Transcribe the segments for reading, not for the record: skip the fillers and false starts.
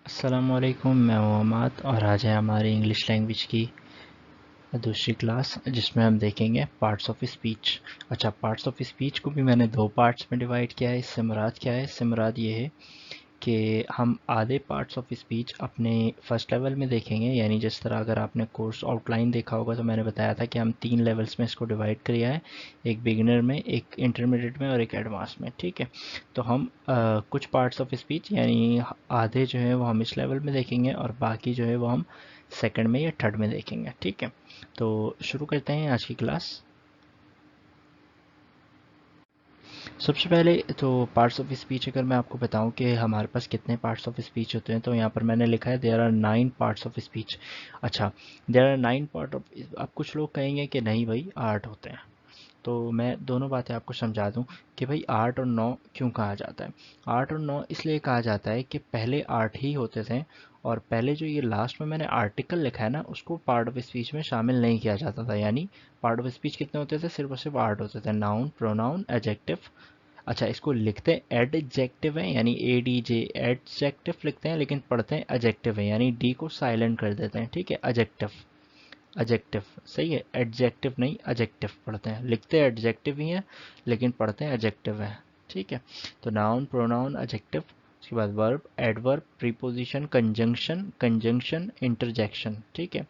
अस्सलामुअलैकुम, मैं मोहम्मद और आज है हमारी इंग्लिश लैंग्वेज की दूसरी क्लास जिसमें हम देखेंगे पार्ट्स ऑफ स्पीच। अच्छा, पार्ट्स ऑफ स्पीच को भी मैंने दो पार्ट्स में डिवाइड किया है। इससे मुराद क्या है? इससे मुराद ये है कि हम आधे पार्ट्स ऑफ स्पीच अपने फर्स्ट लेवल में देखेंगे। यानी जिस तरह अगर आपने कोर्स आउटलाइन देखा होगा तो मैंने बताया था कि हम 3 लेवल्स में इसको डिवाइड किया है, एक बिगिनर में, एक इंटरमीडिएट में और एक एडवांस में। ठीक है, तो हम कुछ पार्ट्स ऑफ स्पीच यानी आधे जो है वो हम इस लेवल में देखेंगे और बाकी जो है वो हम सेकंड में या थर्ड में देखेंगे। ठीक है, तो शुरू करते हैं आज की क्लास। सबसे पहले तो पार्ट्स ऑफ स्पीच अगर मैं आपको बताऊं कि हमारे पास कितने पार्ट्स ऑफ स्पीच होते हैं, तो यहाँ पर मैंने लिखा है there are 9 parts of speech. अच्छा, देयर आर 9 पार्ट ऑफ। अब कुछ लोग कहेंगे कि नहीं भाई 8 होते हैं, तो मैं दोनों बातें आपको समझा दूं कि भाई 8 और 9 क्यों कहा जाता है। 8 और 9 इसलिए कहा जाता है कि पहले 8 ही होते थे और पहले जो ये लास्ट में मैंने आर्टिकल लिखा है ना, उसको पार्ट ऑफ स्पीच में शामिल नहीं किया जाता था। यानी पार्ट ऑफ स्पीच कितने होते थे? सिर्फ और सिर्फ 8 होते थे। Noun, pronoun, adjective. अच्छा, इसको लिखते हैं एडजेक्टिव है यानी ADJ, एडजेक्टिव लिखते हैं, लेकिन पढ़ते हैं एडजेक्टिव है यानी डी को साइलेंट कर देते हैं। ठीक है, एडजेक्टिव, एडजेक्टिव सही है, एडजेक्टिव नहीं एडजेक्टिव पढ़ते हैं। लिखते हैं एडजेक्टिव ही है लेकिन पढ़ते हैं एडजेक्टिव है। ठीक है, तो नाउन, प्रोनाउन, एडजेक्टिव, उसके बाद verb, adverb, preposition, conjunction, conjunction, interjection. ठीक है,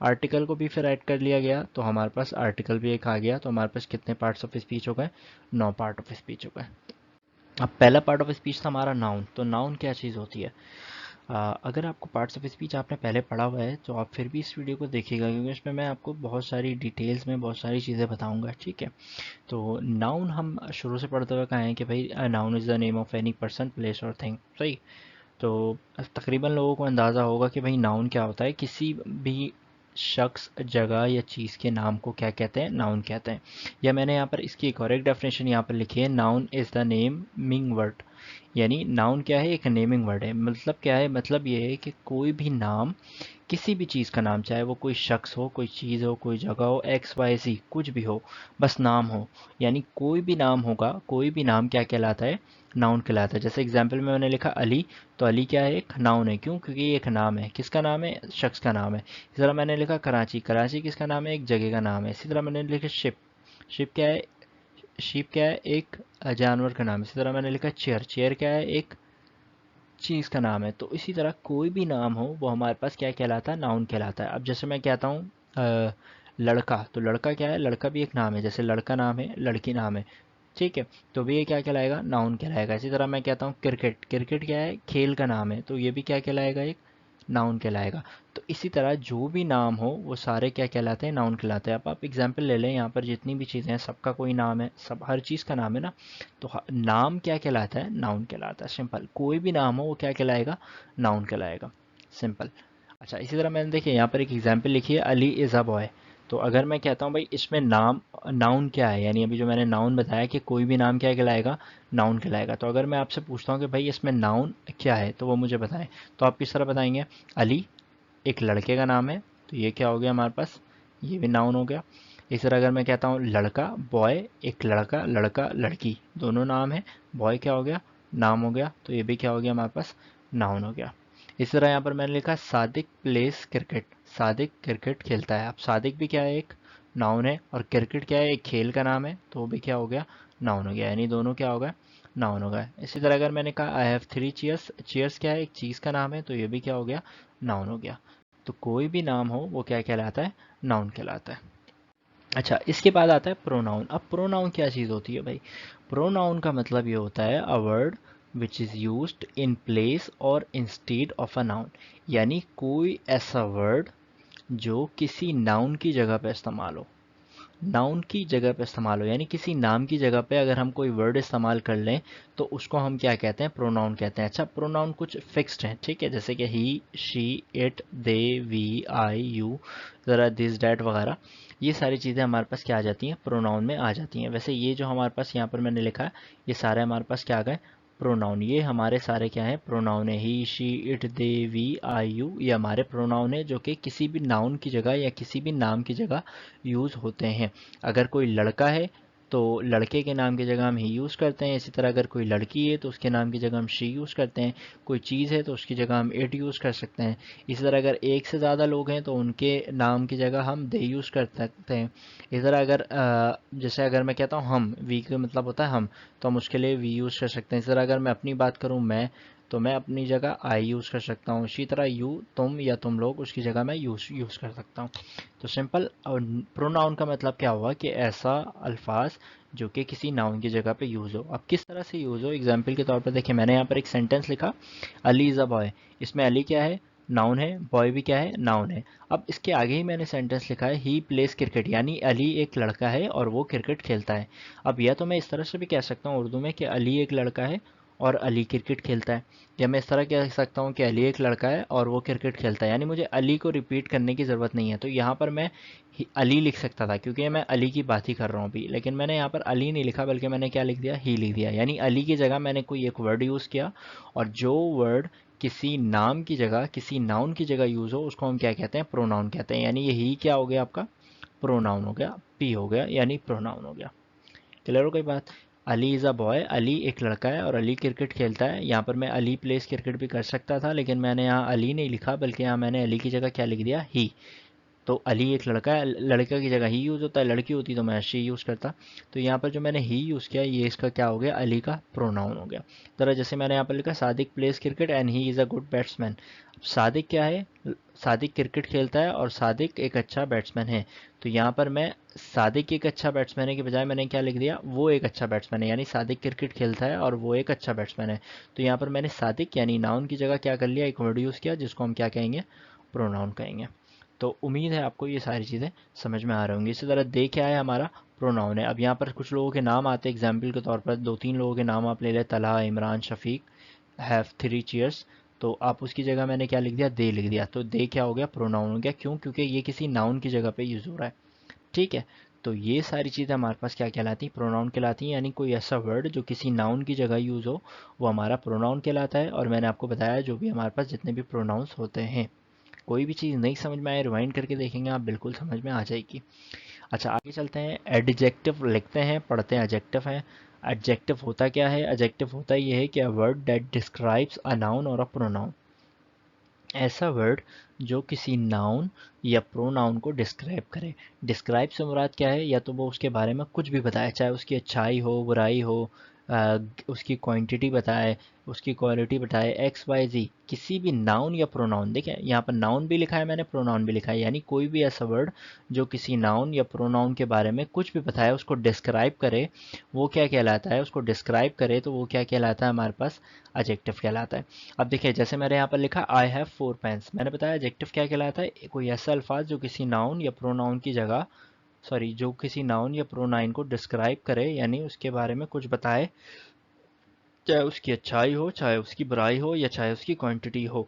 आर्टिकल को भी फिर ऐड कर लिया गया तो हमारे पास आर्टिकल भी एक आ गया। तो हमारे पास कितने पार्ट्स ऑफ स्पीच हो गए? 9 पार्ट ऑफ स्पीच हो गए। अब पहला पार्ट ऑफ स्पीच था हमारा नाउन। तो नाउन क्या चीज़ होती है? अगर आपको पार्ट्स ऑफ स्पीच आपने पहले पढ़ा हुआ है तो आप फिर भी इस वीडियो को देखिएगा, क्योंकि इसमें मैं आपको बहुत सारी डिटेल्स में बहुत सारी चीज़ें बताऊंगा। ठीक है, तो नाउन हम शुरू से पढ़ते हुए कहे हैं कि भाई noun is the name of any person, place और थिंग। सही, तो तकरीबन लोगों को अंदाज़ा होगा कि भाई नाउन क्या होता है। किसी भी शख्स, जगह या चीज़ के नाम को क्या कहते हैं? नाउन कहते हैं। या मैंने यहाँ पर इसकी एक और एक डेफिनेशन यहाँ पर लिखी है, noun is the naming word. यानी नाउन क्या है? एक नेमिंग वर्ड है। मतलब क्या है? मतलब ये है कि कोई भी नाम, किसी भी चीज़ का नाम, चाहे वो कोई शख्स हो, कोई चीज़ हो, कोई जगह हो, XYZ कुछ भी हो, बस नाम हो। यानी कोई भी नाम होगा, कोई भी नाम क्या कहलाता है? नाउन कहलाता है। जैसे एग्जाम्पल में मैंने लिखा अली, तो अली क्या है? एक नाउन है। क्यों? क्योंकि ये एक नाम है। किसका नाम है? शख्स का नाम है। इसी तरह मैंने लिखा कराची, कराची किसका नाम है? एक जगह का नाम है। इसी तरह मैंने लिखा शिप, शिप क्या है? शिप क्या है? एक जानवर का नाम है। इसी तरह मैंने लिखा चेयर, चेयर क्या है? एक चीज़ का नाम है। तो इसी तरह कोई भी नाम हो वो हमारे पास क्या कहलाता है? नाउन कहलाता है। अब जैसे मैं कहता हूँ लड़का, तो लड़का क्या है? लड़का भी एक नाम है। जैसे लड़का नाम है, लड़की नाम है। ठीक है, तो भी ये क्या कहलाएगा? नाउन कहलाएगा। इसी तरह मैं कहता हूँ क्रिकेट, क्रिकेट क्या है? खेल का नाम है, तो ये भी क्या कहलाएगा? एक नाउन कहलाएगा। तो इसी तरह जो भी नाम हो वो सारे क्या कहलाते हैं? नाउन कहलाते हैं। अब आप एग्जाम्पल ले लें, यहाँ पर जितनी भी चीज़ें हैं सबका कोई नाम है, सब हर चीज़ का नाम है ना। तो नाम क्या कहलाता है? नाउन कहलाता है। सिंपल, कोई भी नाम हो वो क्या कहलाएगा? नाउन कहलाएगा। सिंपल। अच्छा, इसी तरह मैंने देखिए यहाँ पर एक एग्जाम्पल लिखी है, अली इज़ अ बॉय। तो अगर मैं कहता हूँ भाई इसमें नाम, नाउन क्या है, यानी अभी जो मैंने नाउन बताया कि कोई भी नाम क्या कहलाएगा? नाउन कहलाएगा। तो अगर मैं आपसे पूछता हूँ कि भाई इसमें नाउन क्या है, तो वो मुझे बताएं, तो आप किस तरह बताएंगे? अली एक लड़के का नाम है, तो ये क्या हो गया हमारे पास? ये भी नाउन हो गया। इस तरह अगर मैं कहता हूँ लड़का, बॉय, एक लड़का, लड़का लड़की दोनों नाम है, बॉय क्या हो गया? नाम हो गया, तो ये भी क्या हो गया हमारे पास? नाउन हो गया। इस तरह यहाँ पर मैंने लिखा Sadiq place cricket, Sadiq cricket खेलता है। अब सादिक भी क्या है? एक नाउन है, और क्रिकेट क्या है? एक खेल का नाम है, तो वो भी क्या हो गया? नाउन हो गया। यानी दोनों क्या हो गए? नाउन हो गए। इसी तरह अगर मैंने कहा आई हैव 3 चेयर्स, चेयर्स क्या है? एक चीज़ का नाम है, तो ये भी क्या हो गया? नाउन हो गया। तो कोई भी नाम हो वो क्या कहलाता है? नाउन कहलाता है। अच्छा, इसके बाद आता है प्रोनाउन। अब प्रोनाउन क्या चीज़ होती है भाई? प्रोनाउन का मतलब ये होता है a word which is used in place और इंस्टेड ऑफ अ नाउन। यानी कोई ऐसा वर्ड जो किसी नाउन की जगह पे इस्तेमाल हो, नाउन की जगह पे इस्तेमाल हो, यानी किसी नाम की जगह पे अगर हम कोई वर्ड इस्तेमाल कर लें तो उसको हम क्या कहते हैं? प्रोनाउन कहते हैं। अच्छा, प्रोनाउन कुछ फिक्स्ड हैं, ठीक है, जैसे कि he, she, it, they, we, I, you, ज़रा दिस, डैट वगैरह। ये सारी चीज़ें हमारे पास क्या आ जाती हैं? प्रोनाउन में आ जाती हैं। वैसे ये जो हमारे पास यहाँ पर मैंने लिखा है, ये सारे हमारे पास क्या आ गए? प्रोनाउन। ये हमारे सारे क्या है? प्रोनाउन है। He, she, it, they, we, I, you, ये हमारे प्रोनाउन है जो कि किसी भी नाउन की जगह या किसी भी नाम की जगह यूज़ होते हैं। अगर कोई लड़का है तो लड़के के नाम की जगह हम ही यूज़ करते हैं। इसी तरह अगर कोई लड़की है तो उसके नाम की जगह हम शी यूज़ करते हैं। कोई चीज़ है तो उसकी जगह हम इट यूज़ कर सकते हैं। इसी तरह अगर एक से ज़्यादा लोग हैं तो उनके नाम की जगह हम दे यूज़ कर सकते हैं। इसी तरह अगर जैसे अगर मैं कहता हूँ हम, वी का मतलब होता है हम, तो हम उसके लिए वी यूज़ कर सकते हैं। इसी तरह अगर मैं अपनी बात करूँ मैं, तो मैं अपनी जगह आई यूज़ कर सकता हूँ। इसी तरह यू, तुम या तुम लोग, उसकी जगह मैं यूज़ कर सकता हूँ। तो सिंपल प्रोनाउन का मतलब क्या हुआ कि ऐसा अल्फाज जो कि किसी नाउन की जगह पे यूज़ हो। अब किस तरह से यूज़ हो, एग्जाम्पल के तौर पर देखिए, मैंने यहाँ पर एक सेंटेंस लिखा, अली इज़ अ बॉय। इसमें अली क्या है, नाउन है, बॉय भी क्या है, नाउन है। अब इसके आगे ही मैंने सेंटेंस लिखा है ही प्लेस क्रिकेट, यानी अली एक लड़का है और वो क्रिकेट खेलता है। अब यह तो मैं इस तरह से भी कह सकता हूँ उर्दू में कि अली एक लड़का है और अली क्रिकेट खेलता है, या मैं इस तरह कह सकता हूँ कि अली एक लड़का है और वो क्रिकेट खेलता है, यानी मुझे अली को रिपीट करने की ज़रूरत नहीं है। तो यहाँ पर मैं अली लिख सकता था क्योंकि मैं अली की बात ही कर रहा हूँ अभी, लेकिन मैंने यहाँ पर अली नहीं लिखा बल्कि मैंने क्या लिख दिया, ही लिख दिया। यानी अली की जगह मैंने कोई एक वर्ड यूज़ किया, और जो वर्ड किसी नाम की जगह, किसी नाउन की जगह यूज़ हो उसको हम क्या कहते हैं, प्रोनाउन कहते हैं। यानी ये ही क्या हो गया आपका, प्रोनाउन हो गया, पी हो गया, यानी प्रोनाउन हो गया। क्लियर हो गई बात। Ali is a boy, Ali एक लड़का है और अली क्रिकेट खेलता है। यहाँ पर मैं अली प्लेस क्रिकेट भी कर सकता था, लेकिन मैंने यहाँ अली नहीं लिखा बल्कि यहाँ मैंने अली की जगह क्या लिख दिया, ही। तो अली एक लड़का है, लड़का की जगह ही यूज़ होता है, लड़की होती तो मैं शी यूज़ करता। तो यहाँ पर जो मैंने ही यूज़ किया, ये इसका क्या हो गया, अली का प्रोनाउन हो गया। तरह जैसे मैंने यहाँ पर लिखा Sadiq place cricket and he is a good batsman. Sadiq क्या है, सादिक क्रिकेट खेलता है और सादिक एक अच्छा बैट्समैन है। तो यहाँ पर मैं सादिक एक अच्छा बैट्समैन है के बजाय मैंने क्या लिख दिया, वो एक अच्छा बैट्समैन है, यानी सादिक क्रिकेट खेलता है और वो एक अच्छा बैट्समैन है। तो यहाँ पर मैंने सादिक यानी नाउन की जगह क्या कर लिया, एक वर्ड यूज़ किया जिसको हम क्या कहेंगे, प्रोनाउन कहेंगे। तो उम्मीद है आपको ये सारी चीज़ें समझ में आ रही होंगी। इसी तरह दे क्या है, हमारा प्रोनाउन है। अब यहाँ पर कुछ लोगों के नाम आते हैं, एग्जाम्पल के तौर पर दो तीन लोगों के नाम आप ले लें, तला, इमरान, शफीक, हैव 3 चेयर्स। तो आप उसकी जगह मैंने क्या लिख दिया, दे लिख दिया। तो दे क्या हो गया, प्रोनाउन हो गया। क्यों, क्योंकि ये किसी नाउन की जगह पे यूज़ हो रहा है। ठीक है। तो ये सारी चीज़ें हमारे पास क्या कहलाती हैं, प्रोनाउन कहलाती हैं। यानी कोई ऐसा वर्ड जो किसी नाउन की जगह यूज़ हो वो हमारा प्रोनाउन कहलाता है। और मैंने आपको बताया जो भी हमारे पास जितने भी प्रोनाउंस होते हैं, कोई भी चीज़ नहीं समझ में आए रिवाइंड करके देखेंगे आप, बिल्कुल समझ में आ जाएगी। अच्छा आगे चलते हैं, एडजेक्टिव लिखते हैं, पढ़ते हैं एडजेक्टिव है। एडजेक्टिव होता क्या है, एडजेक्टिव होता ये है कि a word that describes a noun और अ प्रोनाउन। ऐसा वर्ड जो किसी नाउन या प्रोनाउन को डिस्क्राइब करे। डिस्क्राइब से मुराद क्या है, या तो वो उसके बारे में कुछ भी बताए, चाहे उसकी अच्छाई हो, बुराई हो, उसकी क्वांटिटी बताए, उसकी क्वालिटी बताए, एक्स वाई जी, किसी भी नाउन या प्रोनाउन। देखें यहाँ पर नाउन भी लिखा है मैंने, प्रोनाउन भी लिखा है, यानी कोई भी ऐसा वर्ड जो किसी नाउन या प्रोनाउन के बारे में कुछ भी बताए, उसको डिस्क्राइब करे, वो क्या कहलाता है, उसको डिस्क्राइब करे तो वो क्या कहलाता है, हमारे पास एडजेक्टिव कहलाता है। अब देखिए जैसे मैंने यहाँ पर लिखा आई हैव 4 पेन्स, मैंने बताया एडजेक्टिव क्या कहलाता है, कोई ऐसा अल्फाज जो किसी नाउन या प्रोनाउन की जगह, सॉरी, जो किसी नाउन या प्रोनाउन को डिस्क्राइब करे, यानी उसके बारे में कुछ बताए, चाहे उसकी अच्छाई हो, चाहे उसकी बुराई हो, या चाहे उसकी क्वांटिटी हो।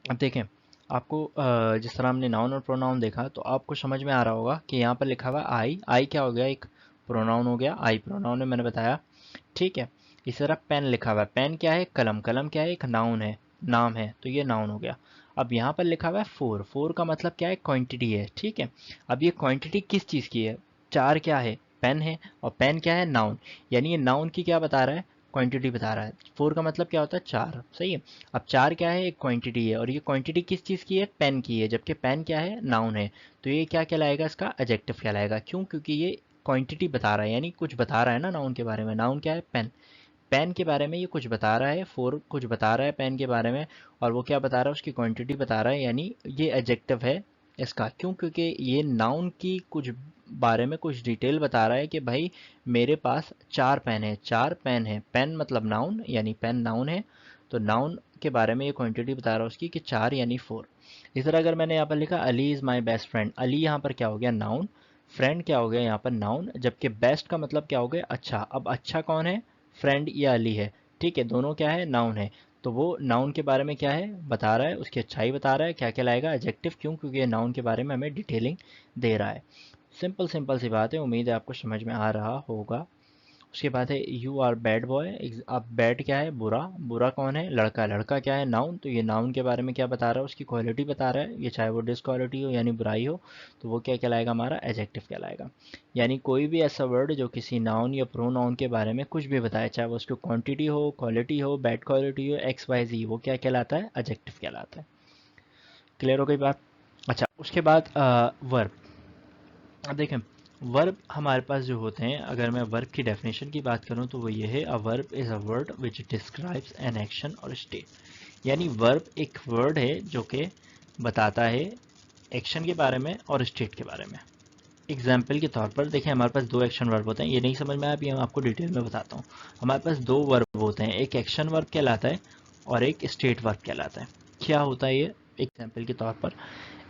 अब देखें, आपको जिस तरह हमने नाउन और प्रोनाउन देखा तो आपको समझ में आ रहा होगा कि यहाँ पर लिखा हुआ आई, आई क्या हो गया, एक प्रोनाउन हो गया, आई प्रोनाउन है, मैंने बताया। ठीक है। इसी तरह पेन लिखा हुआ है, पेन क्या है, कलम, कलम क्या है, एक नाउन है, नाम है, तो ये नाउन हो गया। अब यहाँ पर लिखा हुआ है फोर, फोर का मतलब क्या है, क्वांटिटी है। ठीक है। अब ये क्वांटिटी किस चीज़ की है, चार क्या है, पेन है, और पेन क्या है, नाउन, यानी ये नाउन की क्या बता रहा है, क्वांटिटी बता रहा है। फोर का मतलब क्या होता है, चार, सही है। अब चार क्या है, एक क्वांटिटी है, और ये क्वांटिटी किस चीज़ की है, पेन की है, जबकि पेन क्या है, नाउन है। तो ये क्या कहलाएगा, इसका एडजेक्टिव कहलाएगा। क्यों, क्योंकि ये क्वांटिटी बता रहा है, यानी कुछ बता रहा है ना नाउन के बारे में। नाउन क्या है, पेन, पेन के बारे में ये कुछ बता रहा है, फोर कुछ बता रहा है पेन के बारे में, और वो क्या बता रहा है, उसकी क्वांटिटी बता रहा है, यानी ये एडजेक्टिव है इसका। क्यों, क्योंकि ये नाउन की कुछ बारे में कुछ डिटेल बता रहा है कि भाई मेरे पास चार पेन है, चार पेन है, पेन मतलब नाउन, यानी पेन नाउन है, तो नाउन के बारे में ये क्वांटिटी बता रहा है उसकी कि चार यानी फोर। इस तरह अगर मैंने यहाँ पर लिखा Ali is my best friend, Ali यहाँ पर क्या हो गया, नाउन, फ्रेंड क्या हो गया यहाँ पर नाउन, जबकि बेस्ट का मतलब क्या हो गया, अच्छा। अब अच्छा कौन है, फ्रेंड या अली है। ठीक है, दोनों क्या है, नाउन है। तो वो नाउन के बारे में क्या है, बता रहा है, उसकी अच्छाई बता रहा है, क्या कहलाएगा, एडजेक्टिव। क्यों, क्योंकि ये नाउन के बारे में हमें डिटेलिंग दे रहा है। सिंपल सिंपल सी बात है, उम्मीद है आपको समझ में आ रहा होगा। उसके बाद है यू आर बैड बॉय। अब बैड क्या है, बुरा। बुरा कौन है, लड़का। लड़का क्या है, नाउन। तो ये नाउन के बारे में क्या बता रहा है, उसकी क्वालिटी बता रहा है। ये चाहे वो डिसक्वालिटी हो यानी बुराई हो, तो वो क्या कहलाएगा, हमारा एडजेक्टिव कहलाएगा। यानी कोई भी ऐसा वर्ड जो किसी नाउन या प्रोनाउन के बारे में कुछ भी बताए, चाहे वो उसकी क्वांटिटी हो, क्वालिटी हो, बैड क्वालिटी हो, एक्स वाई जी, वो क्या कहलाता है, एडजेक्टिव कहलाता है। क्लियर हो गई बात। अच्छा, उसके बाद वर्ब। अब देखें, वर्ब हमारे पास जो होते हैं, अगर मैं वर्ब की डेफिनेशन की बात करूं तो वो ये है, a verb is a word which describes an action और स्टेट। यानी वर्ब एक वर्ड है जो कि बताता है एक्शन के बारे में और स्टेट के बारे में। एग्जाम्पल के तौर पर देखें, हमारे पास दो एक्शन वर्ब होते हैं। ये नहीं समझ में आया, अभी हम आपको डिटेल में बताता हूँ। हमारे पास दो वर्ब होते हैं, एक एक्शन वर्ब कहलाता है और एक स्टेट वर्ब कहलाता है। क्या होता है ये, एग्जाम्पल के तौर पर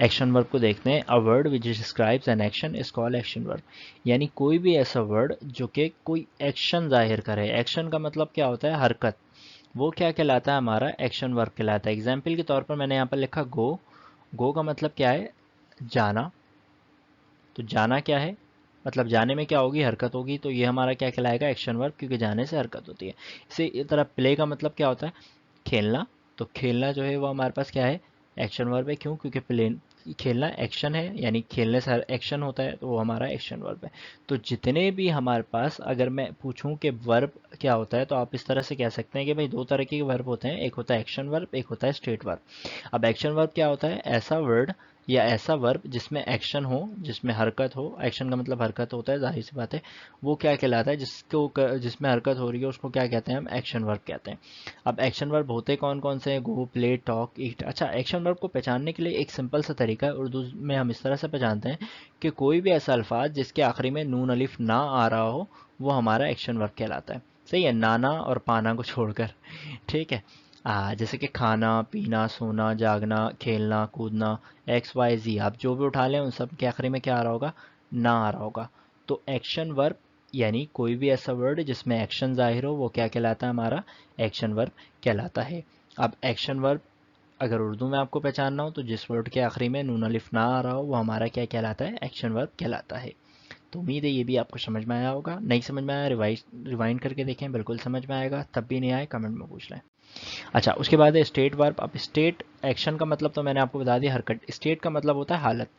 एक्शन वर्ब को देखते हैं। A word which describes an action is called action verb. यानी कोई भी ऐसा वर्ड जो कि कोई एक्शन जाहिर करे। एक्शन का मतलब क्या होता है, हरकत। वो क्या कहलाता है, हमारा एक्शन वर्ब कहलाता है। एग्जाम्पल के तौर पर मैंने यहाँ पर लिखा गो। गो का मतलब क्या है, जाना। तो जाना क्या है, मतलब जाने में क्या होगी, हरकत होगी। तो ये हमारा क्या कहलाएगा, एक्शन वर्ब, क्योंकि जाने से हरकत होती है। इसी तरह प्ले का मतलब क्या होता है, खेलना। तो खेलना जो है वो हमारे पास क्या है, एक्शन वर्ब है। क्यों, क्योंकि प्ले, खेलना एक्शन है, यानी खेलने से एक्शन होता है, तो वो हमारा एक्शन वर्ब है। तो जितने भी हमारे पास, अगर मैं पूछूं कि वर्ब क्या होता है, तो आप इस तरह से कह सकते हैं कि भाई दो तरह के वर्ब होते हैं, एक होता है एक्शन वर्ब, एक होता है स्टेट वर्ब। अब एक्शन वर्ब क्या होता है, ऐसा वर्ड या ऐसा वर्ब जिसमें एक्शन हो, जिसमें हरकत हो। एक्शन का मतलब हरकत होता है, जाहिर सी बात है। वो क्या कहलाता है, जिसमें हरकत हो रही है उसको क्या कहते हैं, हम एक्शन वर्ब कहते हैं। अब एक्शन वर्ब होते कौन कौन से हैं, गो, प्ले, टॉक, ईट। अच्छा, एक्शन वर्ब को पहचानने के लिए एक सिंपल सा तरीका है, उर्दू में हम इस तरह से पहचानते हैं कि कोई भी ऐसा अल्फाज जिसके आखिरी में नून अलिफ ना आ रहा हो, वो हमारा एक्शन वर्ब कहलाता है। सही है, नाना और पाना को छोड़कर। ठीक है। जैसे कि खाना, पीना, सोना, जागना, खेलना, कूदना, एक्स वाई जी, आप जो भी उठा लें उन सब के आखिरी में क्या आ रहा होगा, ना आ रहा होगा। तो एक्शन वर्ब, यानी कोई भी ऐसा वर्ड जिसमें एक्शन जाहिर हो, वो क्या कहलाता है, हमारा एक्शन वर्ब कहलाता है। अब एक्शन वर्ब अगर उर्दू में आपको पहचानना हो, तो जिस वर्ड के आखिरी में नून अलिफ ना आ रहा हो, वो हमारा क्या कहलाता है, एक्शन वर्ब कहलाता है। तो उम्मीद है ये भी आपको समझ में आया होगा। नहीं समझ में आया, रिवाइंड करके देखें, बिल्कुल समझ में आएगा। तब भी नहीं आए, कमेंट में पूछ लें। अच्छा, उसके बाद है स्टेट वर्ब। अब स्टेट, एक्शन का मतलब तो मैंने आपको बता दिया, हरकत। स्टेट का मतलब होता है हालत।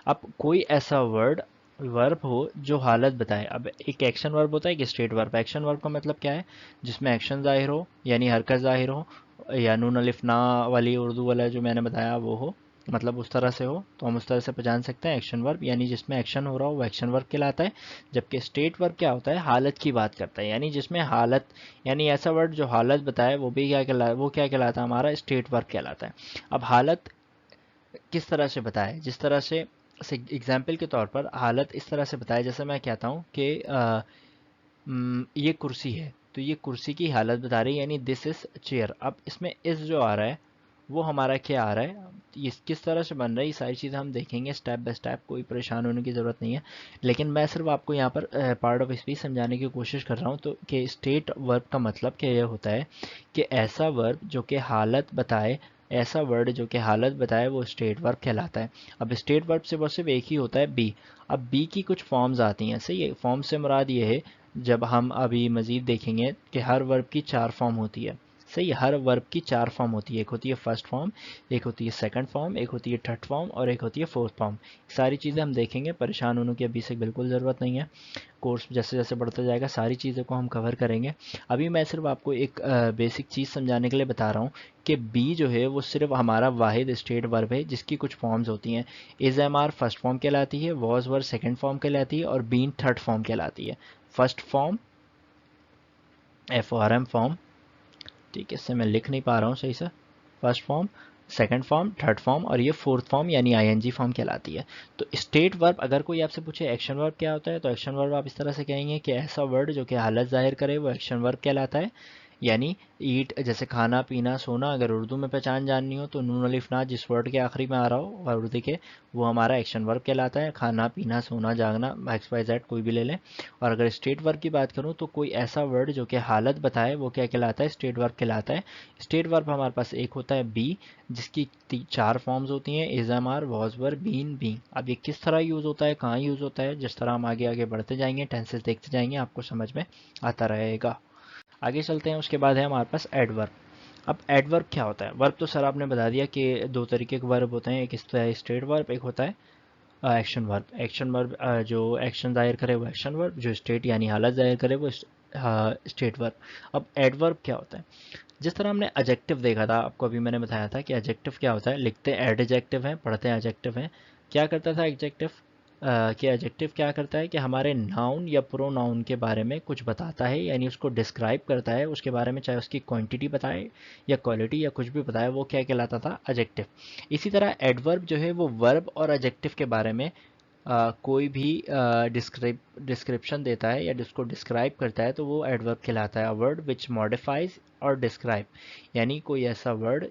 अब कोई ऐसा वर्ब हो जो हालत बताए। अब एक एक्शन वर्ब होता है, एक स्टेट वर्ब। एक्शन वर्ब का मतलब क्या है, जिसमें एक्शन जाहिर हो, यानी हरकत जाहिर हो, या नून अलिफ ना वाली उर्दू वाला जो मैंने बताया वो हो, मतलब उस तरह से हो, तो हम उस तरह से पहचान सकते हैं एक्शन वर्ब, यानी जिसमें एक्शन हो रहा हो वो एक्शन वर्ब कहलाता है। जबकि स्टेट वर्ब क्या होता है, हालत की बात करता है, यानी जिसमें हालत, यानी ऐसा वर्ड जो हालत बताए, वो क्या कहलाता है, हमारा स्टेट वर्ब कहलाता है। अब हालत किस तरह से बताए, जिस तरह से एग्जाम्पल के तौर पर हालत इस तरह से बताए, जैसे मैं कहता हूँ कि ये कुर्सी है, तो ये कुर्सी की हालत बता रही है, यानी दिस इज चेयर। अब इसमें इस जो आ रहा है वो हमारा क्या आ रहा है, ये किस तरह से बन रहा है, ये सारी चीज़ें हम देखेंगे स्टेप बाय स्टेप, कोई परेशान होने की ज़रूरत नहीं है। लेकिन मैं सिर्फ आपको यहाँ पर पार्ट ऑफ स्पीच समझाने की कोशिश कर रहा हूँ। तो कि स्टेट वर्ब का मतलब क्या ये होता है कि ऐसा वर्ब जो कि हालत बताए, ऐसा वर्ड जो कि हालत बताए, वो स्टेट वर्ब कहलाता है। अब स्टेट वर्ब से बस सिर्फ एक ही होता है, बी। अब बी की कुछ फॉर्म्स आती हैं, सही है। फॉर्म से मुराद ये है, जब हम अभी मज़ीद देखेंगे कि हर वर्ब की चार फॉर्म होती है। सही है, हर वर्ब की चार फॉर्म होती है। एक होती है फर्स्ट फॉर्म, एक होती है सेकंड फॉर्म, एक होती है थर्ड फॉर्म और एक होती है फोर्थ फॉर्म। सारी चीज़ें हम देखेंगे, परेशान होने की अभी से बिल्कुल ज़रूरत नहीं है। कोर्स जैसे जैसे बढ़ता जाएगा सारी चीज़ों को हम कवर करेंगे। अभी मैं सिर्फ आपको एक बेसिक चीज़ समझाने के लिए बता रहा हूँ कि बी जो है वो सिर्फ हमारा वाहिद स्टेट वर्ब है जिसकी कुछ फॉर्म्स होती हैं। Is am are first form कहलाती है, वॉज वर सेकंड फॉर्म कहलाती है और बीन थर्ड फॉर्म कहलाती है। First form, F R M form, ठीक है, इससे मैं लिख नहीं पा रहा हूँ सही से। First form, second form, third form और ये फोर्थ फॉर्म यानी आईएनजी फॉर्म कहलाती है। तो स्टेट वर्ब, अगर कोई आपसे पूछे एक्शन वर्ब क्या होता है, तो एक्शन वर्ब आप इस तरह से कहेंगे कि ऐसा वर्ड जो कि हालत जाहिर करे वो एक्शन वर्ब कहलाता है। यानी ईट जैसे खाना पीना सोना, अगर उर्दू में पहचान जाननी हो तो नून अलिफ ना जिस वर्ड के आखिरी में आ रहा हो उर्दू के, वो हमारा एक्शन वर्ब कहलाता है। खाना पीना सोना जागना एक्स वाई जेड कोई भी ले लें। और अगर स्टेट वर्ब की बात करूँ तो कोई ऐसा वर्ड जो कि हालत बताए वो क्या कहलाता है, स्टेट वर्ब कहलाता है। स्टेट वर्ब हमारे पास एक होता है बी, जिसकी 4 फॉर्म्स होती हैं, is am are, was were, been, be. अब ये किस तरह यूज़ होता है, कहाँ यूज़ होता है, जिस तरह हम आगे आगे बढ़ते जाएंगे टेंसेस देखते जाएंगे आपको समझ में आता रहेगा। आगे चलते हैं, उसके बाद है हमारे पास एडवर्ब। अब एडवर्ब क्या होता है? वर्ब तो सर आपने बता दिया कि दो तरीके के वर्ब होते हैं, एक इस तरह स्टेट वर्ब, एक होता है एक्शन वर्ब। एक्शन वर्ब जो एक्शन जाहिर करे वो एक्शन वर्ब, जो स्टेट यानी हालत जाहिर करे वो स्टेट वर्ब। अब एडवर्ब क्या होता है? जिस तरह हमने एडजेक्टिव देखा था, आपको अभी मैंने बताया था कि एडजेक्टिव क्या होता है, लिखते एडजेक्टिव हैं, पढ़ते हैं एडजेक्टिव हैं। क्या करता था एडजेक्टिव? कि एडजेक्टिव क्या करता है कि हमारे नाउन या प्रोनाउन के बारे में कुछ बताता है, यानी उसको डिस्क्राइब करता है उसके बारे में, चाहे उसकी क्वांटिटी बताए या क्वालिटी या कुछ भी बताए, वो क्या कहलाता था, एडजेक्टिव। इसी तरह एडवर्ब जो है वो वर्ब और एडजेक्टिव के बारे में कोई भी डिस्क्रिप्शन देता है या जिसको डिस्क्राइब करता है तो वो एडवर्ब कहलाता है। वर्ड विच मॉडिफाइज और डिस्क्राइब, यानी कोई ऐसा वर्ड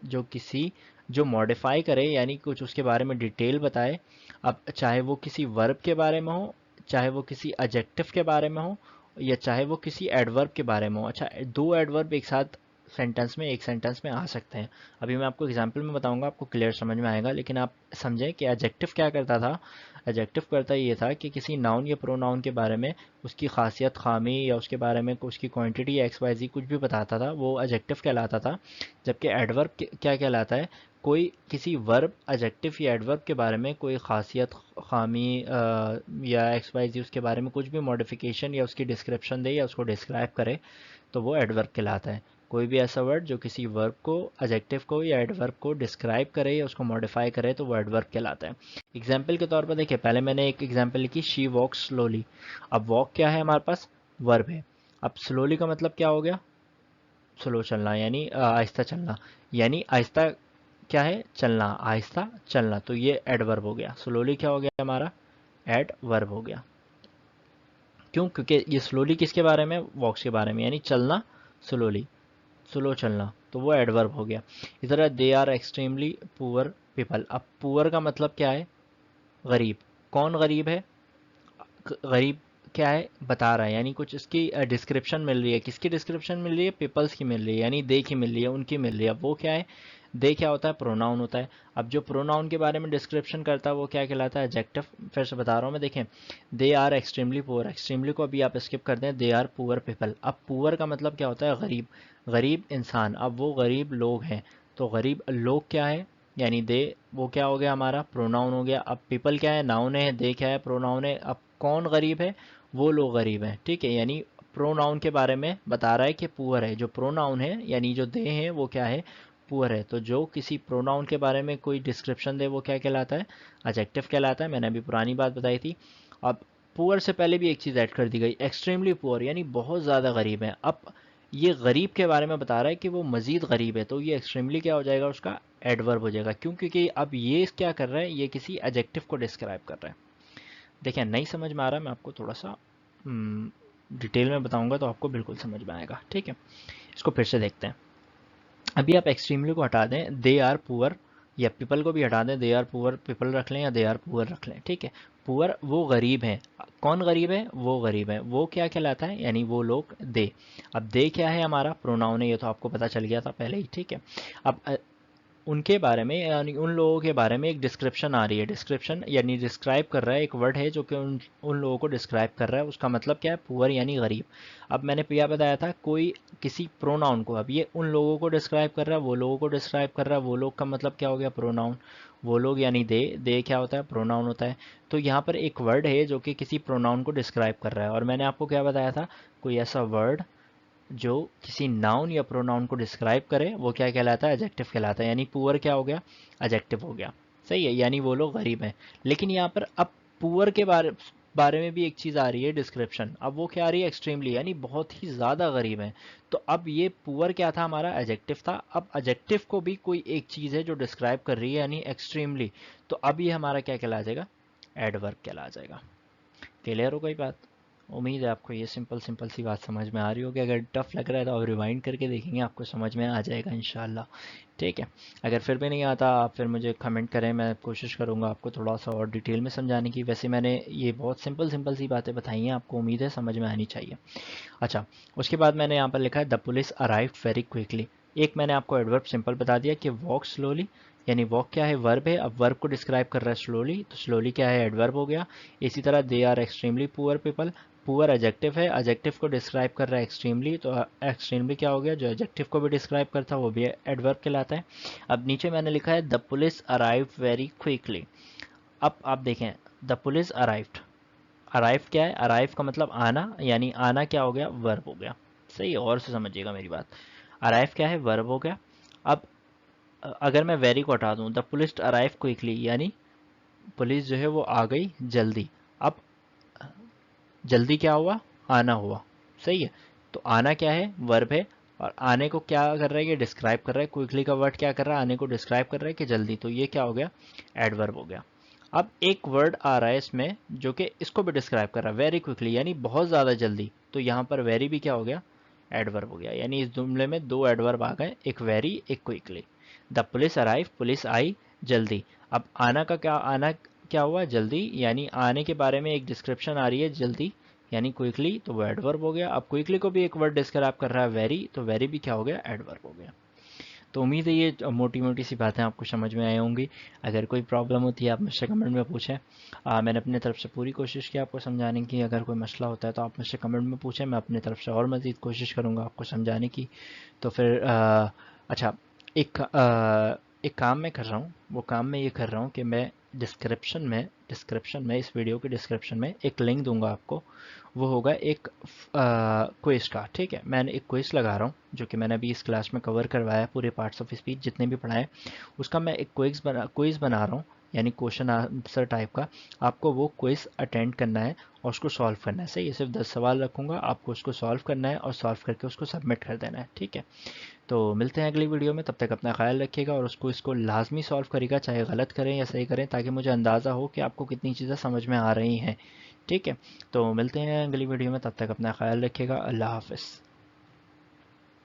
जो मॉडिफाई करे, यानी कुछ उसके बारे में डिटेल बताए। अब चाहे वो किसी वर्ब के बारे में हो, चाहे वो किसी एडजेक्टिव के बारे में हो, या चाहे वो किसी एडवर्ब के बारे में हो। अच्छा, दो एडवर्ब एक साथ एक सेंटेंस में आ सकते हैं। अभी मैं आपको एग्जांपल में बताऊंगा, आपको क्लियर समझ में आएगा, लेकिन आप समझें कि एडजेक्टिव क्या करता था। एडजेक्टिव करता ये था कि किसी नाउन या प्रोनाउन के बारे में उसकी खासियत, खामी, या उसके बारे में उसकी क्वांटिटी या एक्स वाई जी कुछ भी बताता था, वो एडजेक्टिव कहलाता था। जबकि एडवर्ब क्या कहलाता है? कोई किसी वर्ब, एडजेक्टिव या एडवर्ब के बारे में कोई खासियत, खामी या एक्स वाई जी उसके बारे में कुछ भी मॉडिफिकेशन या उसकी डिस्क्रिप्शन दे या उसको डिस्क्राइब करे, तो वो एडवर्ब कहलाता है। कोई भी ऐसा वर्ड जो किसी वर्ब को, एडजेक्टिव को या एडवर्ब को डिस्क्राइब करे या उसको मॉडिफाई करे तो वो एडवर्ब कहलाता है। एग्जाम्पल के तौर पर देखिए, पहले मैंने एक एग्जाम्पल लिखी, शी वॉक स्लोली। अब वॉक क्या है हमारे पास, वर्ब है। अब स्लोली का मतलब क्या हो गया, स्लो चलना, यानी आहिस्ता चलना। यानी आहिस्ता क्या है, चलना, आहिस्ता चलना, तो ये एडवर्ब हो गया। स्लोली क्या हो गया हमारा, एडवर्ब हो गया। क्यों? क्योंकि ये स्लोली किसके बारे में, वॉक्स के बारे में, यानी चलना स्लोली, स्लो चलना, तो वो एडवर्ब हो गया। इस तरह they are extremely poor people. अब पुअर का मतलब क्या है, गरीब। कौन गरीब है, गरीब क्या है बता रहा है, यानी कुछ इसकी डिस्क्रिप्शन मिल रही है। किसकी डिस्क्रिप्शन मिल रही है, पीपल्स की मिल रही है, यानी दे की मिल रही है, उनकी मिल रही है। अब वो क्या है, दे क्या होता है, प्रोनाउन होता है। अब जो प्रोनाउन के बारे में डिस्क्रिप्शन करता है वो क्या कहलाता है, एडजेक्टिव। फिर से बता रहा हूँ मैं, देखें, they are extremely poor, extremely को अभी आप स्किप कर दें, दे आर पुअर पीपल। अब पुअर का मतलब क्या होता है, गरीब, गरीब इंसान। अब वो गरीब लोग हैं, तो गरीब लोग क्या है, यानी दे, वो क्या हो गया हमारा, प्रोनाउन हो गया। अब पीपल क्या है, नाउन है, दे क्या है, प्रोनाउन है। अब कौन गरीब है, वो लोग गरीब हैं, ठीक है। यानी प्रोनाउन के बारे में बता रहा है कि पुअर है, जो प्रोनाउन है यानी जो दे है वो क्या है, पुअर है। तो जो किसी प्रोनाउन के बारे में कोई डिस्क्रिप्शन दे वो क्या कहलाता है, एडजेक्टिव कहलाता है। मैंने अभी पुरानी बात बताई थी। अब पुअर से पहले भी एक चीज़ ऐड कर दी गई, एक्सट्रीमली पुअर, यानी बहुत ज़्यादा गरीब है। अब ये गरीब के बारे में बता रहा है कि वो मज़ीद गरीब है, तो ये एक्सट्रीमली क्या हो जाएगा, उसका एडवर्ब हो जाएगा। क्यों? क्योंकि अब ये क्या कर रहा है, ये किसी एडजेक्टिव को डिस्क्राइब कर रहा है। देखिए, नहीं समझ में आ रहा, मैं आपको थोड़ा सा डिटेल में बताऊंगा तो आपको बिल्कुल समझ में आएगा, ठीक है। इसको फिर से देखते हैं। अभी आप एक्सट्रीमली को हटा दें, दे आर पुअर, या पीपल को भी हटा दें, दे आर पुअर पीपल रख लें या दे आर पुअर रख लें, ठीक है। पुअर वो गरीब हैं। कौन गरीब है, वो गरीब है। वो क्या कहलाता है, यानी वो लोग, दे। अब दे क्या है हमारा, प्रोनाउन है, ये तो आपको पता चल गया था पहले ही, ठीक है। अब उनके बारे में, यानी उन लोगों के बारे में एक डिस्क्रिप्शन आ रही है। डिस्क्रिप्शन यानी डिस्क्राइब कर रहा है, एक वर्ड है जो कि उन लोगों को डिस्क्राइब कर रहा है। उसका मतलब क्या है, पुअर यानी गरीब। अब मैंने पिया बताया था, कोई किसी प्रोनाउन को, अब ये उन लोगों को डिस्क्राइब कर रहा है, वो लोगों को डिस्क्राइब कर रहा है। वो लोग का मतलब क्या हो गया, प्रोनाउन। वो लोग यानी दे क्या होता है, प्रोनाउन होता है। तो यहाँ पर एक वर्ड है जो कि किसी प्रोनाउन को डिस्क्राइब कर रहा है, और मैंने आपको क्या बताया था, कोई ऐसा वर्ड जो किसी नाउन या प्रोनाउन को डिस्क्राइब करे वो क्या कहलाता है, एडजेक्टिव कहलाता है। यानी पुअर क्या हो गया, एडजेक्टिव हो गया, सही है, यानी वो लोग गरीब हैं। लेकिन यहाँ पर अब पुअर के बारे में भी एक चीज़ आ रही है डिस्क्रिप्शन। अब वो क्या आ रही है, एक्सट्रीमली, यानी बहुत ही ज़्यादा गरीब हैं। तो अब ये पुअर क्या था हमारा, एडजेक्टिव था। अब एडजेक्टिव को भी कोई एक चीज़ है जो डिस्क्राइब कर रही है, यानी एक्सट्रीमली, तो अब ये हमारा क्या कहला जाएगा, एडवर्ब कहला जाएगा। क्लियर हो गई बात? उम्मीद है आपको ये सिंपल सिंपल सी बात समझ में आ रही होगी। अगर टफ लग रहा है तो आप रिवाइंड करके देखेंगे, आपको समझ में आ जाएगा इंशाल्लाह। ठीक है, अगर फिर भी नहीं आता आप फिर मुझे कमेंट करें, मैं कोशिश करूँगा आपको थोड़ा सा और डिटेल में समझाने की। वैसे मैंने ये बहुत सिंपल सिंपल सी बातें बताई हैं, आपको उम्मीद है समझ में आनी चाहिए। अच्छा, उसके बाद मैंने यहाँ पर लिखा है the police arrived very quickly. एक मैंने आपको एडवर्ब सिंपल बता दिया कि वॉक स्लोली, यानी वॉक क्या है, वर्ब है। अब वर्ब को डिस्क्राइब कर रहा है स्लोली, तो स्लोली क्या है, एडवर्ब हो गया। इसी तरह they are extremely poor people, poor adjective है, एडजेक्टिव को डिस्क्राइब कर रहा है एक्सट्रीमली, तो एक्सट्रीमली क्या हो गया, जो एडजेक्टिव को भी डिस्क्राइब करता है वो भी एडवर्ब कहलाता है। अब नीचे मैंने लिखा है the police arrived very quickly. अब आप देखें, द पुलिस अराइव्ड, अराइव क्या है, अराइव का मतलब आना, यानी आना क्या हो गया, वर्ब हो गया। सही है, और से समझिएगा मेरी बात। अराइव क्या है, वर्ब हो गया। अब अगर मैं वेरी को हटा दूं, द पुलिस अराइव क्विकली, यानी पुलिस जो है वो आ गई जल्दी। अब जल्दी क्या हुआ, आना हुआ। सही है, तो आना क्या है, वर्ब है, और आने को क्या कर रहा है, ये डिस्क्राइब कर रहा है। क्विकली का वर्ड क्या कर रहा है, आने को डिस्क्राइब कर रहा है कि जल्दी, तो ये क्या हो गया, एडवर्ब हो गया। अब एक वर्ड आ रहा है इसमें जो कि इसको भी डिस्क्राइब कर रहा है, वेरी क्विकली, यानी बहुत ज़्यादा जल्दी, तो यहाँ पर वेरी भी क्या हो गया, एडवर्ब हो गया। यानी इस जुमले में दो एडवर्ब आ गए, एक वेरी एक quickly. The police arrive, police आई जल्दी। अब आना का क्या, आना क्या हुआ, जल्दी, यानी आने के बारे में एक डिस्क्रिप्शन आ रही है जल्दी, यानी क्विकली, तो वो एडवर्ब हो गया। अब क्विकली को भी एक वर्ड डिस्क्राइब कर रहा है वेरी, तो वेरी भी क्या हो गया, एडवर्ब हो गया। तो उम्मीद है ये मोटी मोटी सी बातें आपको समझ में आई होंगी। अगर कोई प्रॉब्लम होती है आप मुझसे कमेंट में पूछें। मैंने अपनी तरफ से पूरी कोशिश की आपको समझाने की। अगर कोई मसला होता है तो आप मुझसे कमेंट में पूछें, मैं अपनी तरफ से और मज़ीद कोशिश करूँगा आपको समझाने की। तो फिर अच्छा, एक काम मैं कर रहा हूँ, वो काम मैं ये कर रहा हूँ कि मैं डिस्क्रिप्शन में इस वीडियो के डिस्क्रिप्शन में एक लिंक दूंगा आपको। वो होगा एक क्विज का। ठीक है, मैंने एक क्विज लगा रहा हूँ जो कि मैंने अभी इस क्लास में कवर करवाया है, पूरे पार्ट्स ऑफ स्पीच जितने भी पढ़ाए, उसका मैं एक क्विज बना रहा हूँ, यानी क्वेश्चन आंसर टाइप का। आपको वो क्विज अटेंड करना है और उसको सॉल्व करना है। सही है, सिर्फ 10 सवाल रखूंगा, आपको उसको सॉल्व करना है और सॉल्व करके उसको सबमिट कर देना है। ठीक है, तो मिलते हैं अगली वीडियो में, तब तक अपना ख्याल रखिएगा और उसको इसको लाजमी सॉल्व करेगा, चाहे गलत करें या सही करें, ताकि मुझे अंदाज़ा हो कि आपको कितनी चीज़ें समझ में आ रही हैं। ठीक है, तो मिलते हैं अगली वीडियो में, तब तक अपना ख्याल रखिएगा। अल्लाह हाफ़िज़।